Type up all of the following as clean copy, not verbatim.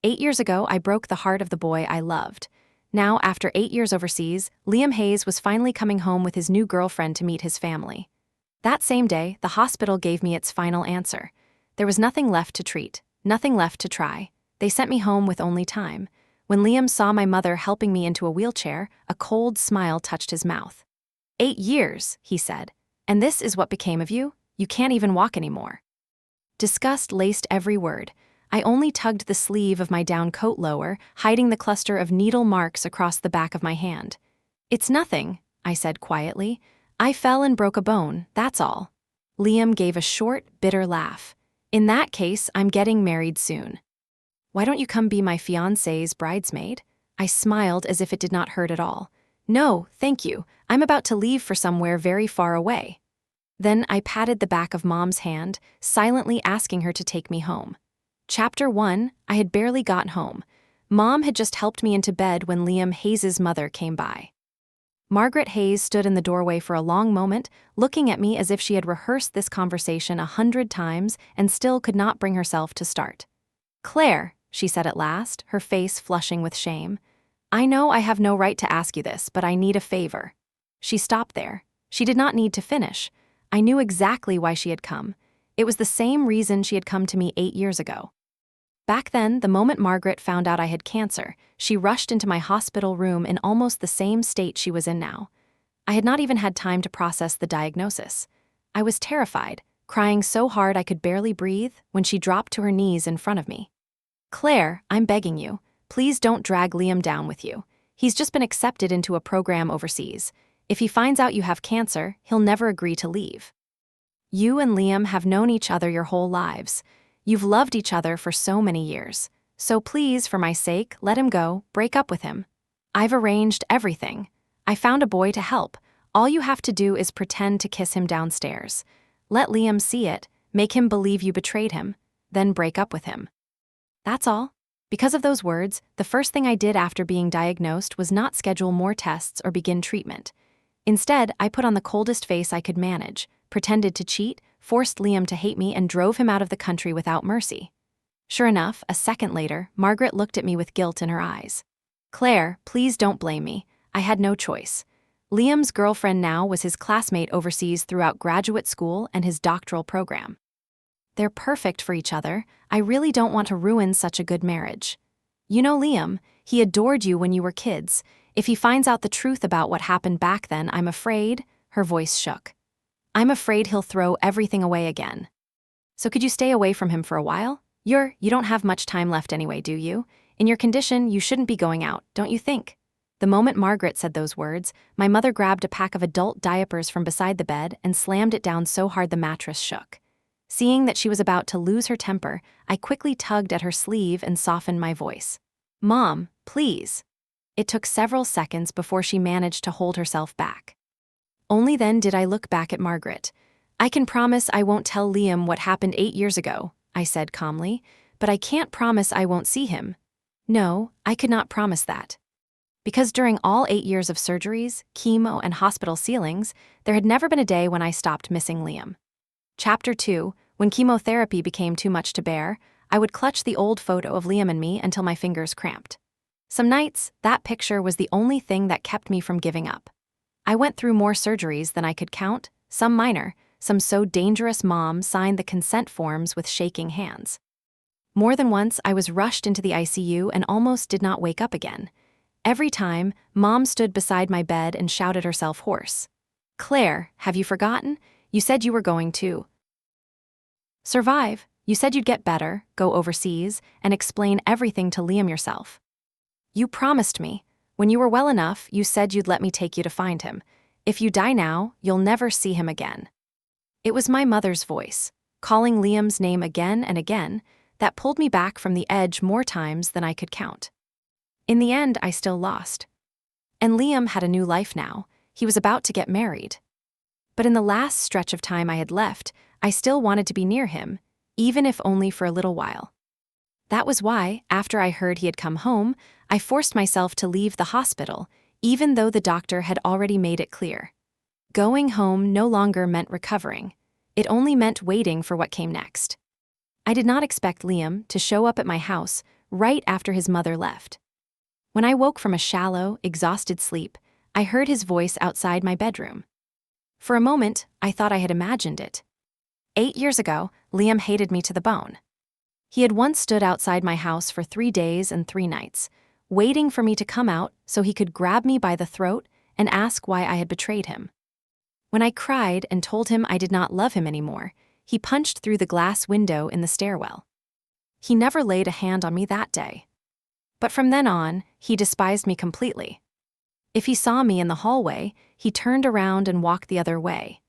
8 years ago, I broke the heart of the boy I loved. Now, after 8 years overseas, Liam Hayes was finally coming home with his new girlfriend to meet his family. That same day, the hospital gave me its final answer. There was nothing left to treat, nothing left to try. They sent me home with only time. When Liam saw my mother helping me into a wheelchair, a cold smile touched his mouth. 8 years, he said. And this is what became of you? You can't even walk anymore. Disgust laced every word. I only tugged the sleeve of my down coat lower, hiding the cluster of needle marks across the back of my hand. It's nothing, I said quietly. I fell and broke a bone, that's all. Liam gave a short, bitter laugh. In that case, I'm getting married soon. Why don't you come be my fiancé's bridesmaid? I smiled as if it did not hurt at all. No, thank you. I'm about to leave for somewhere very far away. Then I patted the back of Mom's hand, silently asking her to take me home. Chapter 1, I had barely got home. Mom had just helped me into bed when Liam Hayes' mother came by. Margaret Hayes stood in the doorway for a long moment, looking at me as if she had rehearsed this conversation 100 times and still could not bring herself to start. Claire, she said at last, her face flushing with shame. I know I have no right to ask you this, but I need a favor. She stopped there. She did not need to finish. I knew exactly why she had come. It was the same reason she had come to me 8 years ago. Back then, the moment Margaret found out I had cancer, she rushed into my hospital room in almost the same state she was in now. I had not even had time to process the diagnosis. I was terrified, crying so hard I could barely breathe when she dropped to her knees in front of me. Claire, I'm begging you, please don't drag Liam down with you. He's just been accepted into a program overseas. If he finds out you have cancer, he'll never agree to leave. You and Liam have known each other your whole lives. You've loved each other for so many years. So please, for my sake, let him go, break up with him. I've arranged everything. I found a boy to help. All you have to do is pretend to kiss him downstairs. Let Liam see it, make him believe you betrayed him, then break up with him. That's all. Because of those words, the first thing I did after being diagnosed was not schedule more tests or begin treatment. Instead, I put on the coldest face I could manage, pretended to cheat, forced Liam to hate me, and drove him out of the country without mercy. Sure enough, a second later, Margaret looked at me with guilt in her eyes. Claire, please don't blame me. I had no choice. Liam's girlfriend now was his classmate overseas throughout graduate school and his doctoral program. They're perfect for each other. I really don't want to ruin such a good marriage. You know Liam, he adored you when you were kids. If he finds out the truth about what happened back then, I'm afraid, her voice shook. I'm afraid he'll throw everything away again. So could you stay away from him for a while? You don't have much time left anyway, do you? In your condition, you shouldn't be going out, don't you think? The moment Margaret said those words, my mother grabbed a pack of adult diapers from beside the bed and slammed it down so hard the mattress shook. Seeing that she was about to lose her temper, I quickly tugged at her sleeve and softened my voice. Mom, please. It took several seconds before she managed to hold herself back. Only then did I look back at Margaret. I can promise I won't tell Liam what happened 8 years ago, I said calmly, but I can't promise I won't see him. No, I could not promise that. Because during all 8 years of surgeries, chemo, and hospital ceilings, there had never been a day when I stopped missing Liam. Chapter 2, when chemotherapy became too much to bear, I would clutch the old photo of Liam and me until my fingers cramped. Some nights, that picture was the only thing that kept me from giving up. I went through more surgeries than I could count, some minor, some so dangerous Mom signed the consent forms with shaking hands. More than once, I was rushed into the ICU and almost did not wake up again. Every time, Mom stood beside my bed and shouted herself hoarse. Claire, have you forgotten? You said you were going to survive. You said you'd get better, go overseas, and explain everything to Liam yourself. You promised me. When you were well enough, you said you'd let me take you to find him. If you die now, you'll never see him again. It was my mother's voice, calling Liam's name again and again, that pulled me back from the edge more times than I could count. In the end, I still lost. And Liam had a new life now. He was about to get married. But in the last stretch of time I had left, I still wanted to be near him, even if only for a little while. That was why, after I heard he had come home, I forced myself to leave the hospital, even though the doctor had already made it clear. Going home no longer meant recovering. It only meant waiting for what came next. I did not expect Liam to show up at my house, right after his mother left. When I woke from a shallow, exhausted sleep, I heard his voice outside my bedroom. For a moment, I thought I had imagined it. 8 years ago, Liam hated me to the bone. He had once stood outside my house for 3 days and 3 nights, waiting for me to come out so he could grab me by the throat and ask why I had betrayed him. When I cried and told him I did not love him anymore, he punched through the glass window in the stairwell. He never laid a hand on me that day. But from then on, he despised me completely. If he saw me in the hallway, he turned around and walked the other way.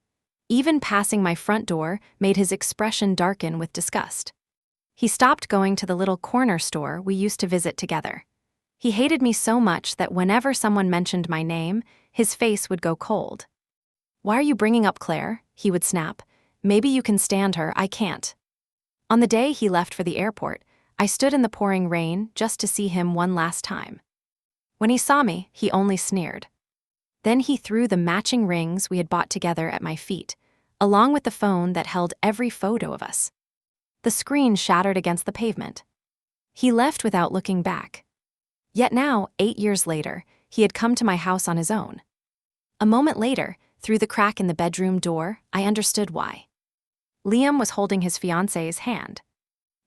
Even passing my front door made his expression darken with disgust. He stopped going to the little corner store we used to visit together. He hated me so much that whenever someone mentioned my name, his face would go cold. "Why are you bringing up Claire?" he would snap. "Maybe you can stand her, I can't." On the day he left for the airport, I stood in the pouring rain just to see him one last time. When he saw me, he only sneered. Then he threw the matching rings we had bought together at my feet, along with the phone that held every photo of us. The screen shattered against the pavement. He left without looking back. Yet now, 8 years later, he had come to my house on his own. A moment later, through the crack in the bedroom door, I understood why. Liam was holding his fiancée's hand.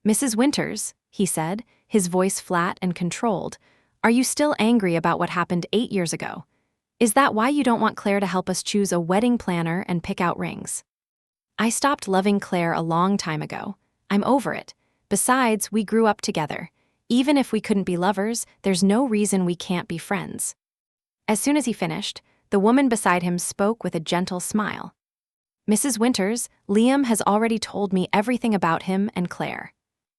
"Mrs. Winters," he said, his voice flat and controlled, "are you still angry about what happened 8 years ago? Is that why you don't want Claire to help us choose a wedding planner and pick out rings?" I stopped loving Claire a long time ago. I'm over it. Besides, we grew up together. Even if we couldn't be lovers, there's no reason we can't be friends. As soon as he finished, the woman beside him spoke with a gentle smile. "Mrs. Winters, Liam has already told me everything about him and Claire.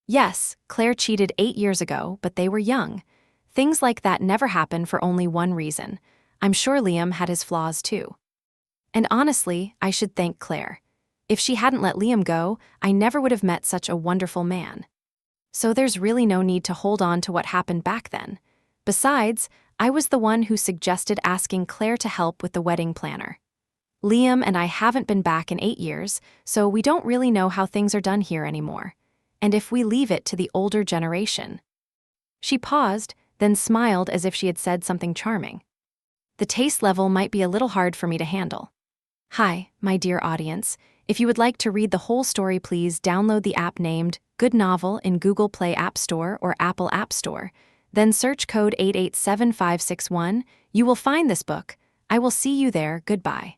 Yes, Claire cheated 8 years ago, but they were young. Things like that never happen for only one reason. I'm sure Liam had his flaws too. And honestly, I should thank Claire. If she hadn't let Liam go, I never would have met such a wonderful man. So there's really no need to hold on to what happened back then. Besides, I was the one who suggested asking Claire to help with the wedding planner. Liam and I haven't been back in 8 years, so we don't really know how things are done here anymore. And if we leave it to the older generation." She paused, then smiled as if she had said something charming. "The taste level might be a little hard for me to handle." Hi, my dear audience. If you would like to read the whole story, please download the app named GoodNovel in Google Play App Store or Apple App Store. Then search code 887561. You will find this book. I will see you there. Goodbye.